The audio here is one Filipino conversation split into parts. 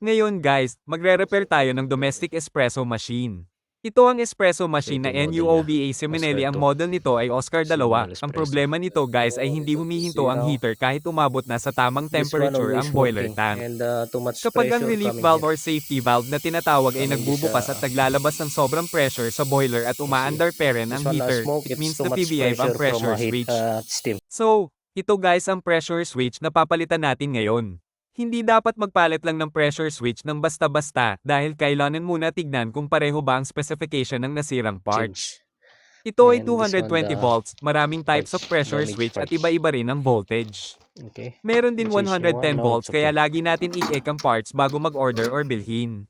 Ngayon guys, magre-repair tayo ng domestic espresso machine. Ito ang espresso So machine ito na yung model niya, NUOVA Simonelli. Oscar Ang 2, model nito ay Oscar 2. single Ang espresso. problema nito guys ay hindi humihinto ang heater kahit umabot na sa tamang This one temperature ang always boiler working tank. and too much Kapag ang pressure relief coming valve here. or safety valve na tinatawag ay Coming this nagbubukas at naglalabas ng sobrang pressure sa boiler at you see, umaandar pa rin ang this one heater, smoke, it it's means too na much PVF ang pressure from pressure heat switch. steam. So, ito guys ang pressure switch na papalitan natin ngayon. Hindi dapat magpalit lang ng pressure switch ng basta-basta dahil kailangan muna tignan kung pareho ba ang specification ng nasirang parts. Change. Ito ay And this one 220 the volts, maraming types of parts, pressure damaged switch at parts. iba-iba rin ang voltage. Okay. Meron din This is 110 one, now volts it's kaya okay. lagi natin i-check ang parts bago mag-order or bilhin.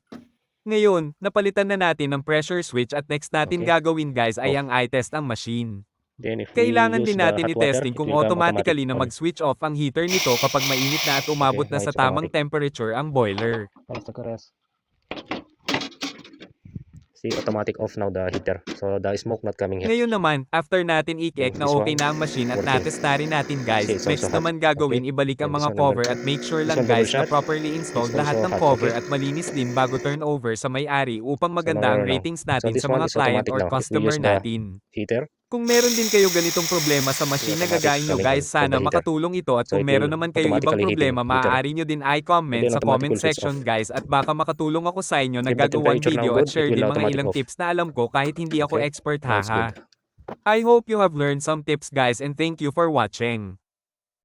Ngayon, napalitan na natin ang pressure switch at next natin Okay. gagawin guys ay Off. ang i-test ang machine. Then if we Kailangan use din the natin hot water, i-testing it kung will come automatic automatically na on. mag-switch off ang heater nito kapag mainit na at umabot Okay, na now sa it's tamang automatic. temperature ang boiler. See, automatic off now the heater. So the smoke not coming here. Ngayon naman, after natin i-check na This okay one, na ang machine at working. natest na rin natin guys, See, it's next also hot. naman gagawin Okay. ibalik ang And this mga one cover number- at make sure this lang one double guys na shot. properly installed It's lahat also ng hot, cover okay. at malinis din bago turn over sa may-ari upang So maganda ang now, ratings so natin this sa one mga is client automatic or now. If we customer use the natin. heater, Kung meron din kayo ganitong problema sa machine na automatic gagaya nyo coming guys, from sana the heater. makatulong ito at So kung it meron will naman kayo ibang automatically heating problema, heater. maaari nyo din And i-comment then sa automatic comment will switch section off. guys at baka makatulong ako sa inyo na If the gagawang temperature now video at good, share it will din mga automatic ilang off. tips na alam ko kahit hindi ako Okay, expert now it's haha. good. I hope you have learned some tips guys and thank you for watching.